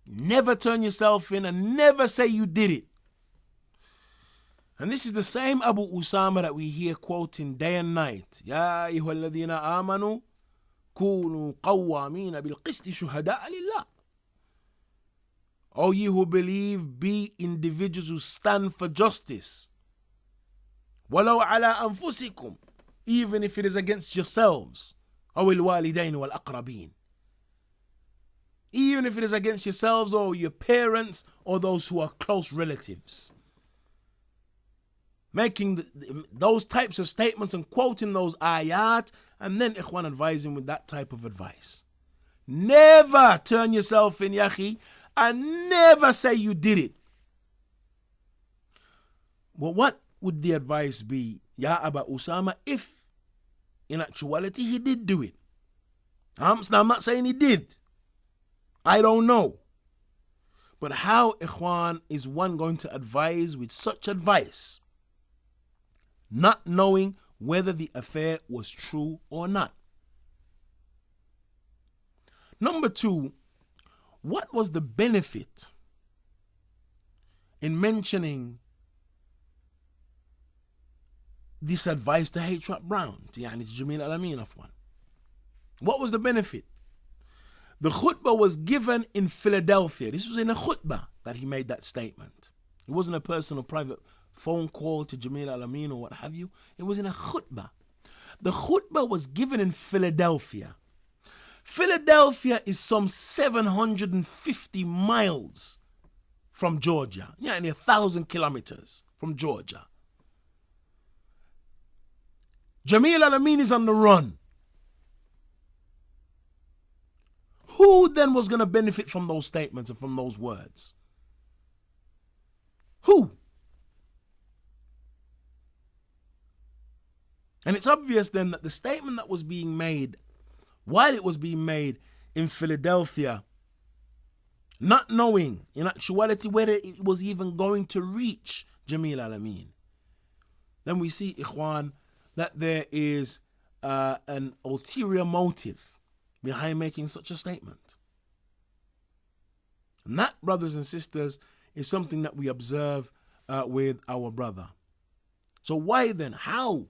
Never turn yourself in and never say you did it. And this is the same Abu Usaama that we hear quoting day and night. Ya ayyuhalladhina amanu kunu qawwamina bil qisti shuhada'a lillah. O ye who believe, be individuals who stand for justice. Walau ala anfusikum, even if it is against yourselves. Aw al walidain wal aqrabin. Even if it is against yourselves or your parents or those who are close relatives. Making those types of statements and quoting those ayat, and then Ikhwan advising with that type of advice. Never turn yourself in, Yahi, and never say you did it. Well, what would the advice be, Ya Abu Usaama, if in actuality he did do it? I'm not saying he did. I don't know. But how, Ikhwan, is one going to advise with such advice, not knowing whether the affair was true or not? Number two, what was the benefit in mentioning this advice to H. Brown, to Jamil Al-Amin Afwan? What was the benefit? The khutbah was given in Philadelphia. This was in a khutbah that he made that statement. It wasn't a personal private phone call to Jamil Al-Amin or what have you. It was in a khutbah. The khutbah was given in Philadelphia. Philadelphia is some 750 miles from Georgia. Yeah, 1,000 kilometers from Georgia. Jamil Al-Amin is on the run. Who then was going to benefit from those statements and from those words? Who? And it's obvious then that the statement that was being made, while it was being made in Philadelphia, not knowing in actuality whether it was even going to reach Jamil Al-Amin, then we see, Ikhwan, that there is an ulterior motive behind making such a statement. And that, brothers and sisters, is something that we observe with our brother. So why then, how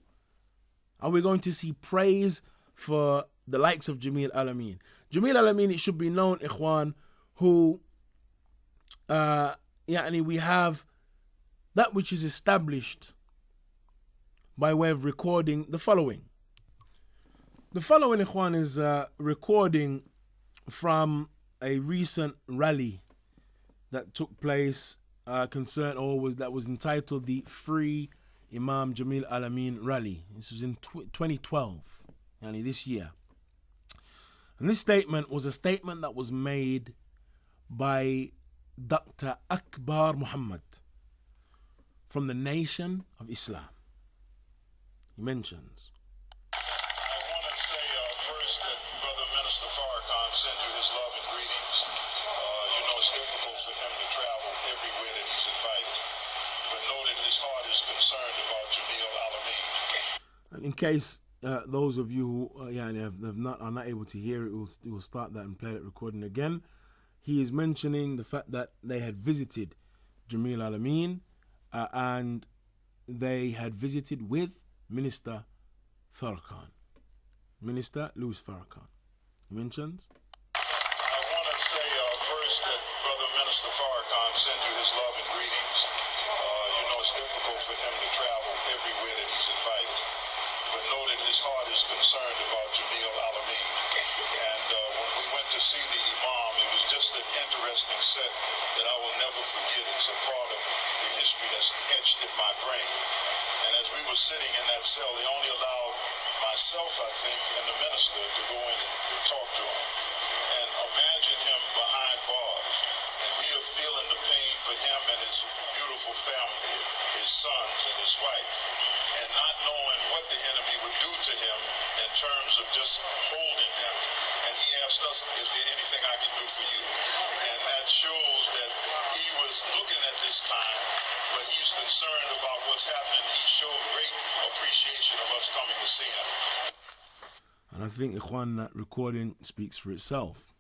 are we going to see praise for the likes of Jamil Al-Amin? Jamil Al-Amin, it should be known, Ikhwan, who we have that which is established by way of recording the following. The following, Ikhwan, is a recording from a recent rally that took place that was entitled the Free Imam Jamil Al-Amin Rally. This was in 2012, this year. And this statement was a statement that was made by Dr. Akbar Muhammad from the Nation of Islam. He mentions, send you his love and greetings. It's difficult for him to travel everywhere that he's invited. But know that his heart is concerned about Jamil Al-Amin. In case those of you who are not able to hear it, we'll start that and play that recording again. He is mentioning the fact that they had visited Jamil Al-Amin and they had visited with Minister Farrakhan. Minister Louis Farrakhan. He mentions, I want to say first that Brother Minister Farrakhan send you his love and greetings. It's difficult for him to travel everywhere that he's invited. But know that his heart is concerned about Jamil Alameen. And when we went to see the Imam, it was just an interesting set that I will never forget. It's a part of the history that's etched in my brain. And as we were sitting in that cell, they only allowed myself, I think, and the minister to go in and talk to him. And imagine him behind bars, and we are feeling the pain for him and his beautiful family, his sons and his wife, and not knowing what the enemy would do to him in terms of just holding him. And he asked us, is there anything I can do for you? And that shows that he was looking at this time, but he's concerned about what's happening. He showed great appreciation of us coming to see him. And I think, Ikhwan, that recording speaks for itself.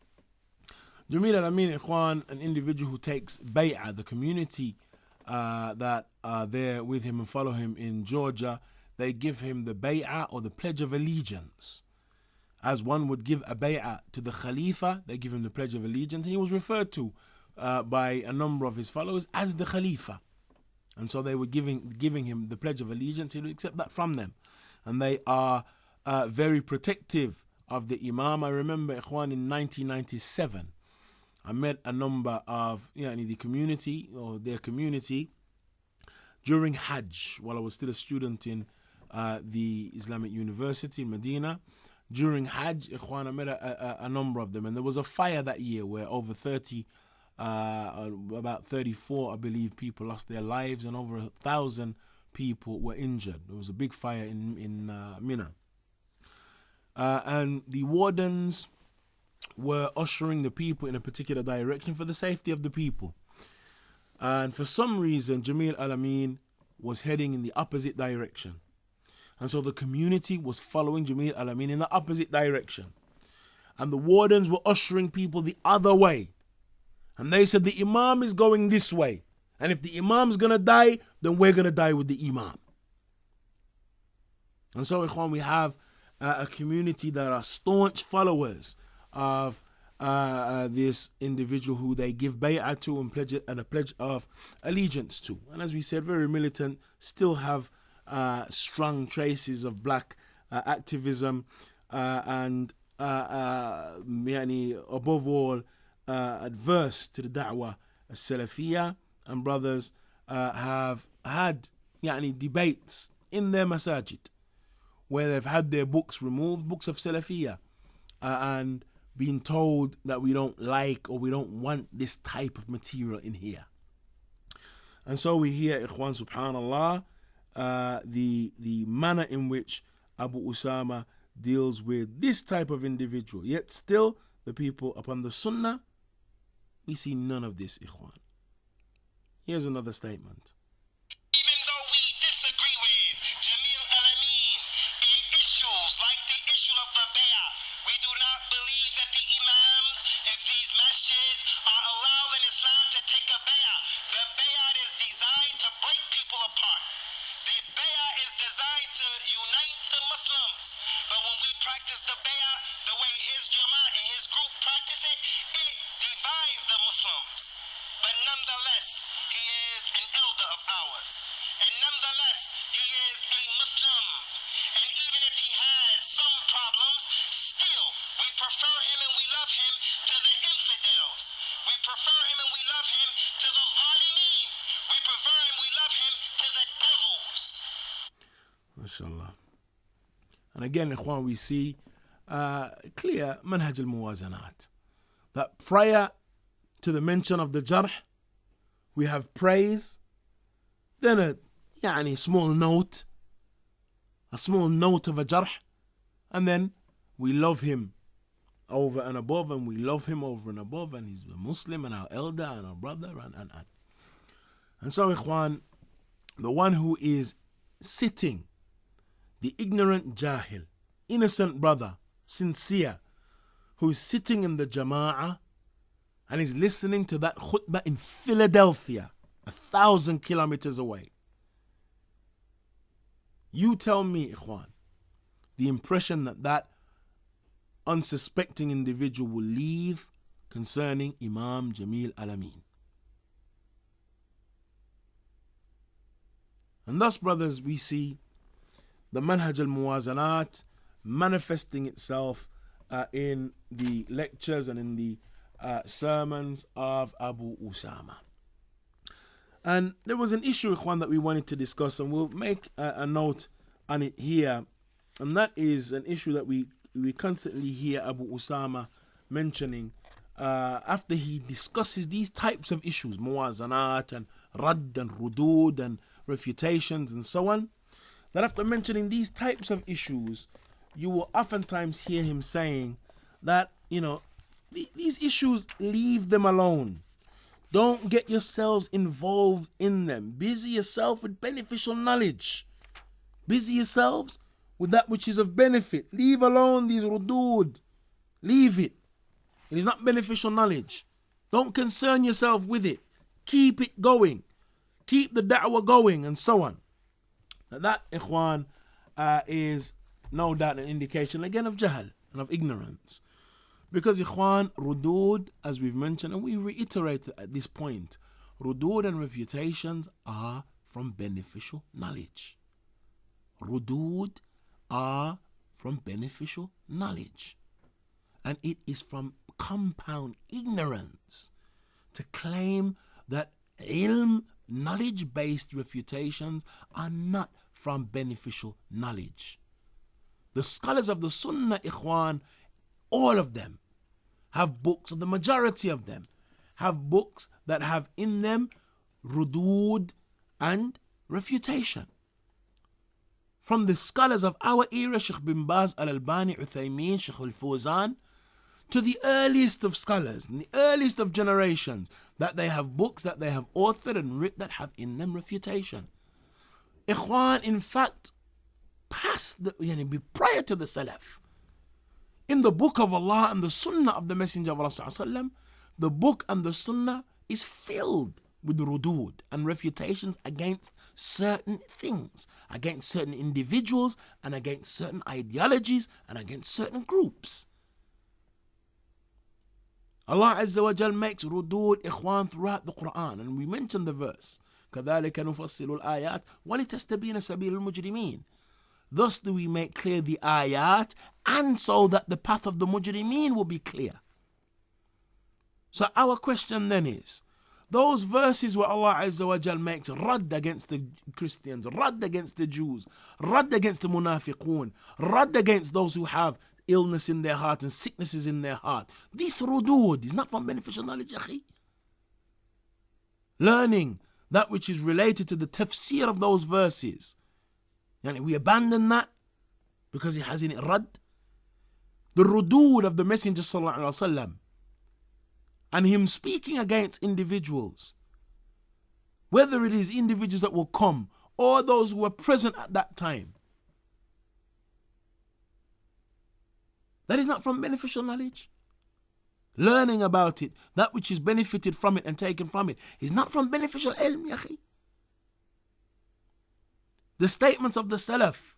Jamil Alameen, Ikhwan, an individual who takes bay'ah, the community that are there with him and follow him in Georgia, they give him the bay'ah or the pledge of allegiance. As one would give a bay'ah to the Khalifa, they give him the pledge of allegiance, and he was referred to by a number of his followers as the Khalifa. And so they were giving him the pledge of allegiance. He would accept that from them. And they are very protective of the Imam. I remember, Ikhwan, in 1997, I met a number of the community or their community during Hajj while I was still a student in the Islamic University in Medina. During Hajj, Ikhwan, I met a number of them, and there was a fire that year where over 30, about 34, I believe, people lost their lives, and over 1,000 people were injured. There was a big fire in Mina. And the wardens were ushering the people in a particular direction for the safety of the people. And for some reason, Jamil Alameen was heading in the opposite direction. And so the community was following Jamil Alameen in the opposite direction. And the wardens were ushering people the other way. And they said, the Imam is going this way. And if the Imam's going to die, then we're going to die with the Imam. And so, Ikhwan, we have a community that are staunch followers of this individual who they give bay'ah to and a pledge of allegiance to. And as we said, very militant, still have strong traces of black activism and above all adverse to the da'wah as-salafiyah. And brothers have had debates in their masajid where they've had their books removed, books of salafiyah, and being told that we don't like or we don't want this type of material in here. And so we hear, Ikhwan, subhanallah, the manner in which Abu Usaama deals with this type of individual. Yet still, the people upon the Sunnah, we see none of this, Ikhwan. Here's another statement. Even though we disagree with Jamil Alameen in issues like the issue of the bay'ah, we do not believe that the imams, if these masjids are allowed in Islam to take a bay'ah, the bay'ah is designed to break people apart. The bay'ah is designed to unite the Muslims. But when we practice the bay'ah the way his Jama'ah and his group practice it, it divides the Muslims. But nonetheless, he is an elder of ours. And nonetheless, he is a Muslim. And even if he has some problems, still, we prefer him and we love him to the infidels. We prefer him and we love him to the zalimeen. We prefer him, we love him to the devils. MashaAllah. And again, Ikhwan, we see clear manhaj al-muwazanat. That prior to the mention of the jarh, we have praise, then a small note of a jarh, and then we love him over and above, and we love him over and above, and he's a Muslim and our elder and our brother, and so, Ikhwan, the one who is sitting, the ignorant jahil, innocent brother, sincere, who's sitting in the jama'ah and is listening to that khutbah in Philadelphia, 1,000 kilometers away. You tell me, Ikhwan, the impression that unsuspecting individual will leave concerning Imam Jamil Alameen. And thus, brothers, we see the manhaj al-muwazanat manifesting itself in the lectures and in the sermons of Abu Usaama. And there was an issue, Ikhwan, that we wanted to discuss, and we'll make a note on it here. And that is an issue that we constantly hear Abu Usaama mentioning after he discusses these types of issues, muwazanat and radd and rudud and refutations and so on, that after mentioning these types of issues, you will oftentimes hear him saying that, these issues, leave them alone. Don't get yourselves involved in them. Busy yourself with beneficial knowledge. Busy yourselves with that which is of benefit. Leave alone these rudud. Leave it. It is not beneficial knowledge. Don't concern yourself with it. Keep it going. Keep the da'wah going and so on. Now that, Ikhwan, is no doubt an indication again of jahl and of ignorance. Because, Ikhwan, rudud, as we've mentioned, and we reiterate at this point, rudud and refutations are from beneficial knowledge. Rudud are from beneficial knowledge. And it is from compound ignorance to claim that ilm, knowledge-based refutations, are not from beneficial knowledge. The scholars of the Sunnah, Ikhwan, all of them have books, the majority of them have books that have in them rudud and refutation. From the scholars of our era, Sheikh bin Baz, Al-Albani, Uthaymeen, Sheikh Al-Fawzan, to the earliest of scholars, and the earliest of generations, that they have books that they have authored and written that have in them refutation. Ikhwan, in fact, prior to the Salaf, in the book of Allah and the Sunnah of the Messenger of Allah, the book and the Sunnah is filled with rudud and refutations against certain things, against certain individuals, and against certain ideologies, and against certain groups. Allah Azza wa Jal makes rudud, Ikhwan, throughout the Quran, and we mentioned the verse, كَذَلِكَ نُفَصِّلُ الْآيَاتِ وَلِتَسْتَبِينَ سَبِيلُ الْمُجْرِمِينَ. Thus do we make clear the ayat, and so that the path of the mujrimeen will be clear. So our question then is, those verses where Allah Azza wa Jal makes radd against the Christians, radd against the Jews, radd against the munafiqun, radd against those who have illness in their heart and sicknesses in their heart, this rudud is not from beneficial knowledge, akhi. Learning that which is related to the tafsir of those verses, we abandon that because it has in it radd. The rudud of the Messenger sallallahu alaihi wasallam and him speaking against individuals, whether it is individuals that will come or those who were present at that time, that is not from beneficial knowledge. Learning about it, that which is benefited from it and taken from it, is not from beneficial ilm, yakhi. The statements of the Salaf,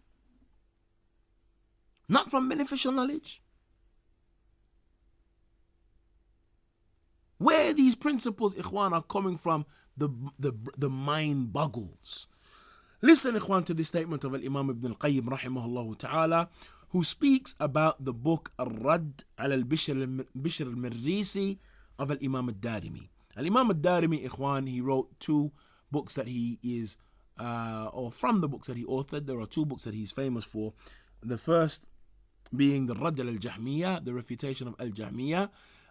not from beneficial knowledge. Where these principles, Ikhwan, are coming from, the mind boggles. Listen, Ikhwan, to the statement of Imam Ibn al-Qayyim, rahimahullah ta'ala, who speaks about the book Al-Radd al-Bishr al-Marrisi of Imam al-Darimi. Imam al-Darimi, Ikhwan, he wrote two books that he is, or from the books that he authored, there are two books that he's famous for. The first being the Radd al-Jahmiyyah, the refutation of al-Jahmiyyah,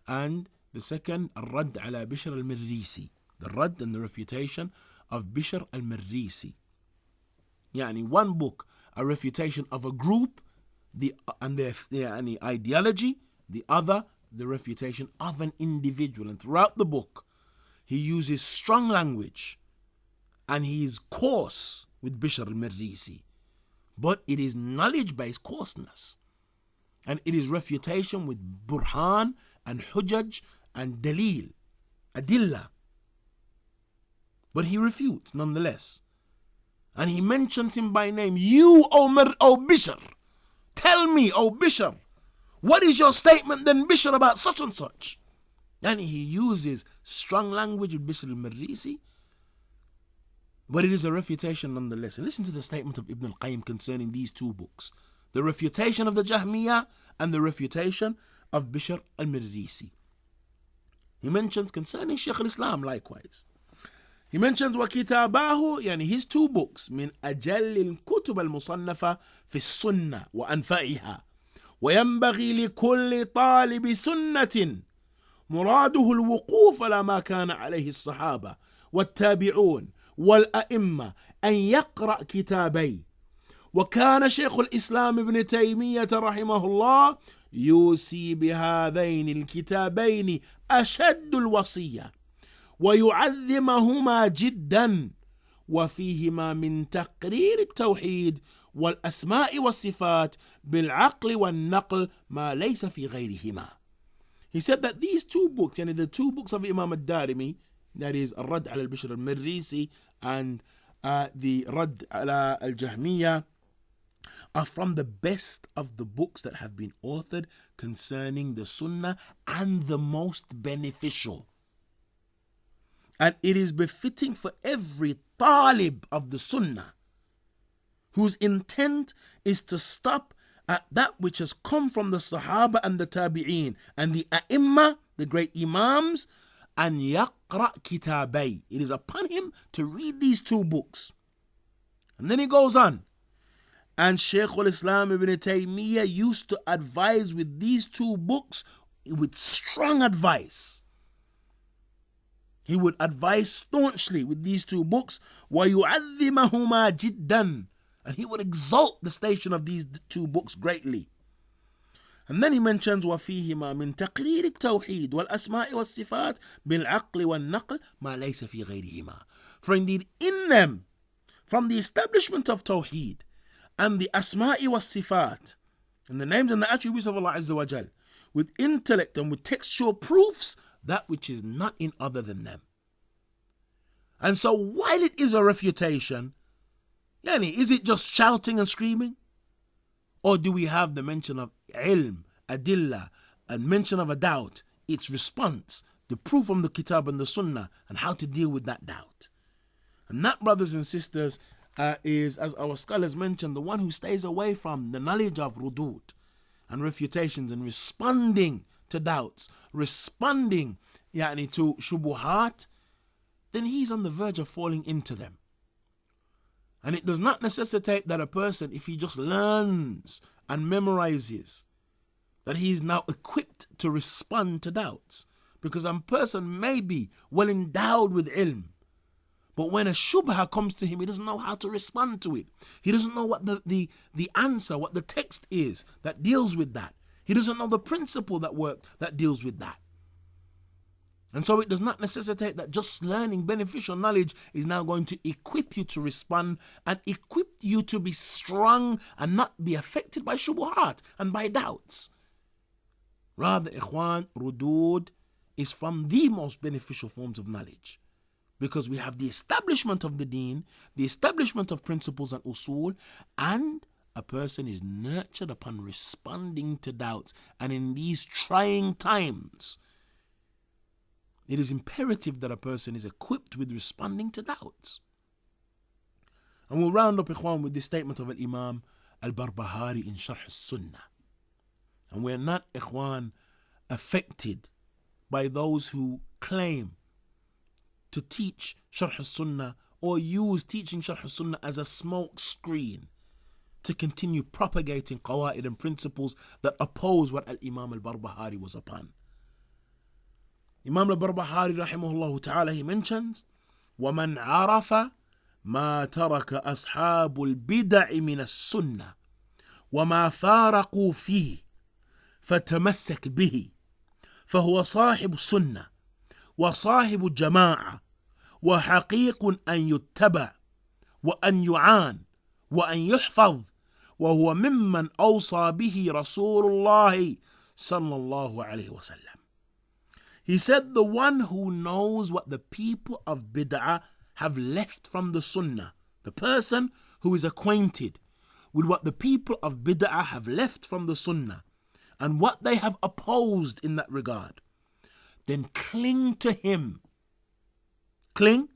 and the second, Al-Radd ala Bishr al-Marrisi, the Radd and the refutation of Bishr al-Marrisi. One book, a refutation of a group, and their ideology, the other, the refutation of an individual. And throughout the book, he uses strong language, and he is coarse with Bishr al-Marrisi, but it is knowledge-based coarseness, and it is refutation with burhan and hujaj and dalil, adillah. But he refutes nonetheless, and he mentions him by name. You, O Bishr, tell me, O Bishr, what is your statement then, Bishr, about such and such? And he uses strong language with Bishr al-Marrisi, But it is a refutation nonetheless. And listen to the statement of Ibn al-Qayyim concerning these two books. The refutation of the Jahmiyyah and the refutation of Bishr al-Mirrisi. He mentions concerning Shaykh al-Islam likewise. He mentions وكتاباه يعني his two books من أجل الكتب المصنفة في السنة وأنفعها وينبغي لكل طالب سنة مراده الوقوف على ما كان عليه الصحابة والتابعون والأئمة أن يقرأ كتابي. وكان شيخ الإسلام ابن تيمية رحمه الله يوصي بهذين الكتابين أشد الوصية ويعظمهما جدا وفيهما من تقرير التوحيد والأسماء والصفات بالعقل والنقل ما ليس في غيرهما. He said that these two books, and the two books of Imam al-Darimi, that is Ar-Radd ala al-Bishr al-Mirrisi and the Radd ala al-Jahmiyyah, are from the best of the books that have been authored concerning the Sunnah and the most beneficial. And it is befitting for every talib of the Sunnah whose intent is to stop at that which has come from the Sahaba and the Tabi'een and the A'imma, the great Imams, and yaqra kitabay. It is upon him to read these two books. And then he goes on. And Shaykh al-Islam ibn Taymiyyah used to advise with these two books with strong advice. He would advise staunchly with these two books. وَيُعَذِّمَهُمَا جِدًّا. And he would exalt the station of these two books greatly. And then he mentions وَفِيهِمَا مِن تَقْرِيرِ التَّوْحِيدِ وَالْأَسْمَاءِ وَالصِّفَاتِ بِالْعَقْلِ وَالنَّقْلِ مَا لَيْسَ فِي غَيْرِهِمَا. For indeed in them, from the establishment of Tawheed and the Asma'i was Sifat, and the names and the attributes of Allah Azza wa Jal, with intellect and with textual proofs, that which is not in other than them. And so while it is a refutation, yani, is it just shouting and screaming? Or do we have the mention of ilm, adillah, and mention of a doubt, its response, the proof from the kitab and the sunnah, and how to deal with that doubt? And that, brothers and sisters, is, as our scholars mentioned, the one who stays away from the knowledge of rudud and refutations and responding to doubts, responding to shubuhat, then he's on the verge of falling into them. And it does not necessitate that a person, if he just learns and memorizes, that he is now equipped to respond to doubts. Because a person may be well endowed with ilm, but when a shubha comes to him, he doesn't know how to respond to it. He doesn't know what the answer, what the text is that deals with that. He doesn't know the principle that deals with that. And so it does not necessitate that just learning beneficial knowledge is now going to equip you to respond and equip you to be strong and not be affected by shubuhat and by doubts. Rather, ikhwan, rudud is from the most beneficial forms of knowledge. Because we have the establishment of the deen, the establishment of principles and usul, and a person is nurtured upon responding to doubts. And in these trying times, it is imperative that a person is equipped with responding to doubts. And we'll round up, ikhwan, with this statement of Imam al-Barbahari in Sharh al-Sunnah. And we're not, ikhwan, affected by those who claim to teach Sharh al-Sunnah or use teaching Sharh al-Sunnah as a smoke screen to continue propagating qawaid and principles that oppose what Al-Imam al-Barbahari was upon. Imam al-Barbahari rahimahullah ta'ala, he mentions وَمَنْ عَرَفَ مَا تَرَكَ أَصْحَابُ الْبِدَعِ مِنَ السُّنَّةِ وَمَا فَارَقُوا فِيهِ فَتَمَسَّكْ بِهِ فَهُوَ صَاحِبُ السُّنَّةِ وصاحب الجماعة وحقيق أن يتبع وأن يعان وأن يحفظ وهو ممن أوصى به رسول الله صلى الله عليه وسلم. He said, the one who knows what the people of bid'ah have left from the sunnah, the person who is acquainted with what the people of bid'ah have left from the sunnah and what they have opposed in that regard, then cling to him. Cling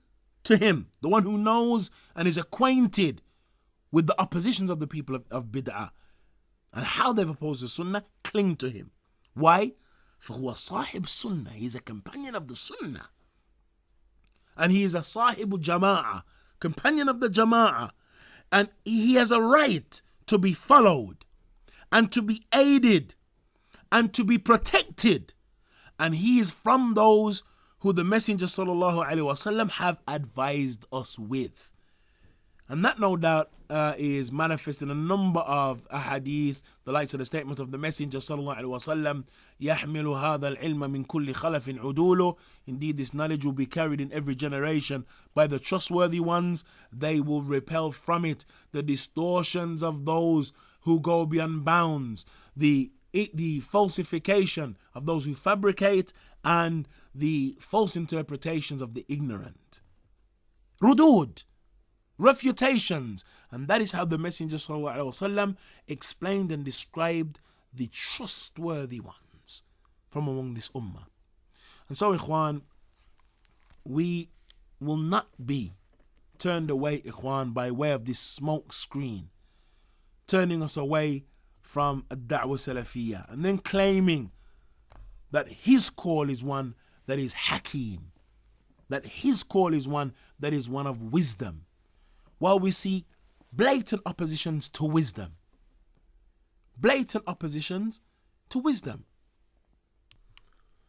to him, the one who knows and is acquainted with the oppositions of the people of bid'ah and how they've opposed the sunnah, cling to him. Why? فهو صاحب sunnah. He's a companion of the sunnah. And he is a صاحب jama'ah, companion of the jama'ah. And he has a right to be followed and to be aided and to be protected. And he is from those who the Messenger sallallahu alaihi wasallam have advised us with. And that no doubt is manifest in a number of ahadith, the likes of the statement of the Messenger sallallahu alaihi wasallam, يحمل هذا العلم من كل خلف عدوله. Indeed, this knowledge will be carried in every generation by the trustworthy ones. They will repel from it the distortions of those who go beyond bounds, the falsification of those who fabricate, and the false interpretations of the ignorant. Rudud, refutations. And that is how the Messenger ﷺ explained and described the trustworthy ones from among this ummah. And so, ikhwan, we will not be turned away, ikhwan, by way of this smoke screen, turning us away from a da'wah salafiyah, and then claiming that his call is one that is hakeem, that his call is one that is one of wisdom, while we see blatant oppositions to wisdom. Blatant oppositions to wisdom.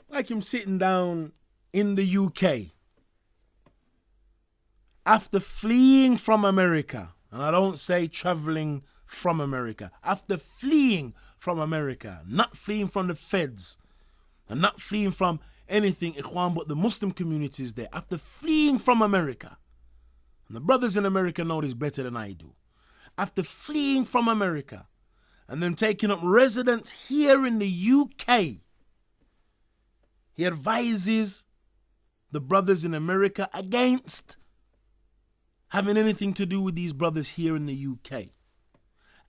Like him sitting down in the UK after fleeing from America, and I don't say traveling from America, after fleeing from America, not fleeing from the feds, and not fleeing from anything, ikhwan, but the Muslim communities there, after fleeing from America, and the brothers in America know this better than I do, after fleeing from America, and then taking up residence here in the UK, he advises the brothers in America against having anything to do with these brothers here in the UK.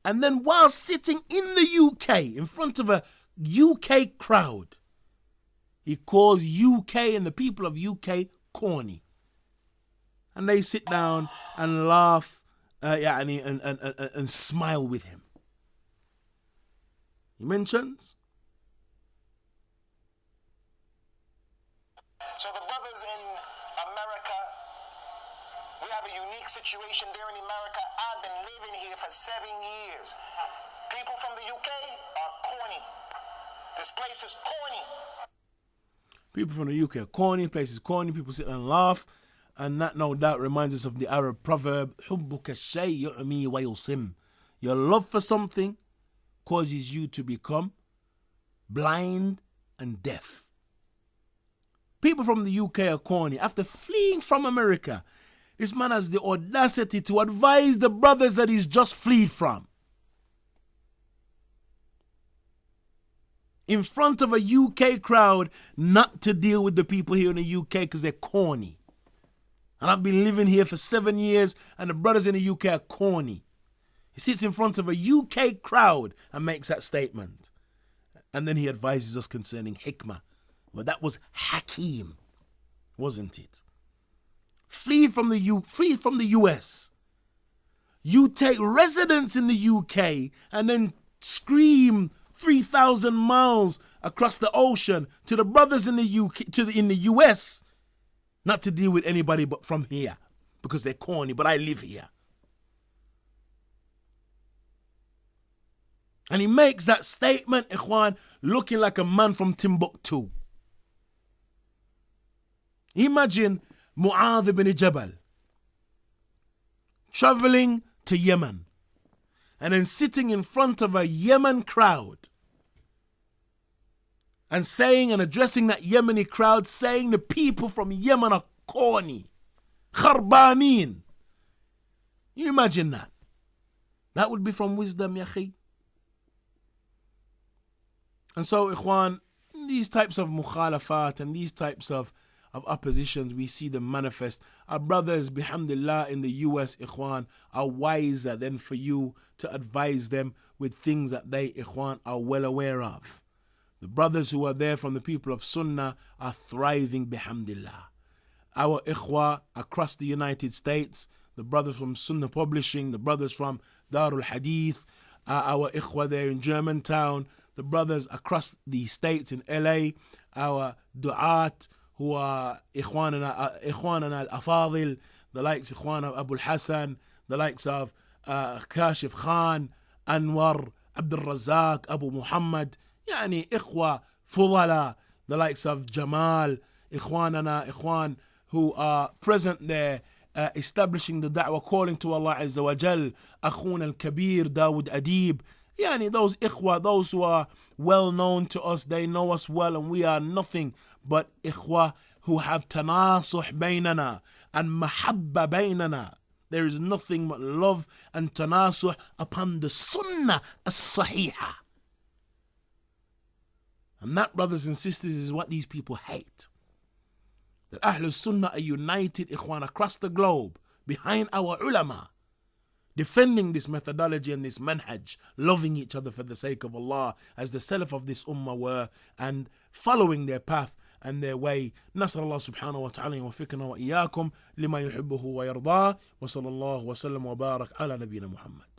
And then while sitting in the UK, in front of a UK crowd, he calls UK and the people of UK corny. And they sit down and laugh and smile with him. He mentions, so the brothers in America, we have a unique situation there in America. I've been living here for 7 years. People from the UK are corny. This place is corny. People from the UK are corny, place is corny, people sit and laugh. And that no doubt reminds us of the Arab proverb, حُبُّكَ الشَّيْء يُعْمِي وَيُصِمْ. Your love for something causes you to become blind and deaf. People from the UK are corny. After fleeing from America, this man has the audacity to advise the brothers that he's just fled from, in front of a UK crowd, not to deal with the people here in the UK because they're corny. And I've been living here for 7 years and the brothers in the UK are corny. He sits in front of a UK crowd and makes that statement. And then he advises us concerning hikmah. Well, that was hakeem, wasn't it? Flee from the US. You take residence in the UK and then scream 3,000 miles across the ocean to the brothers in the UK, in the US, not to deal with anybody but from here because they're corny, but I live here. And he makes that statement, ikhwan, looking like a man from Timbuktu. Imagine Mu'adh ibn Jabal traveling to Yemen and then sitting in front of a Yemen crowd and saying and addressing that Yemeni crowd, saying the people from Yemen are corny, kharbanin. You imagine that? That would be from wisdom, yakhi. And so, ikhwan, these types of mukhalafat and these types of oppositions, we see them manifest. Our brothers, bihamdillah, in the US, ikhwan, are wiser than for you to advise them with things that they, ikhwan, are well aware of. The brothers who are there from the people of Sunnah are thriving, bihamdillah. our ikhwa across the United States, the brothers from Sunnah Publishing, the brothers from Darul Hadith, our ikhwa there in Germantown, the brothers across the states in LA, our du'at who are ikhwanana al-afadil, the likes of Ikhwan Abu Hassan, the likes of Kashif Khan, Anwar, Abdul Razak, Abu Muhammad, yani ikhwa fudala, the likes of Jamal, ikhwan who are present there, establishing the da'wah, calling to Allah Azza wa Jal, Akhun al-Kabir, Dawood Adib, yani those ikhwa, those who are well known to us, they know us well, and we are nothing but ikhwa who have tanasuh baynana and mahabba baynana. There is nothing but love and tanasuh upon the sunnah as-sahiha. And that, brothers and sisters, is what these people hate. That Ahlus Sunnah are united, ikhwan, across the globe behind our ulama, defending this methodology and this manhaj, loving each other for the sake of Allah, as the salaf of this ummah were, and following their path and their way. نسأل الله سبحانه وتعالى يوفقنا وإياكم لما يحبه ويرضاه وصلى الله وسلم وبارك على نبينا محمد.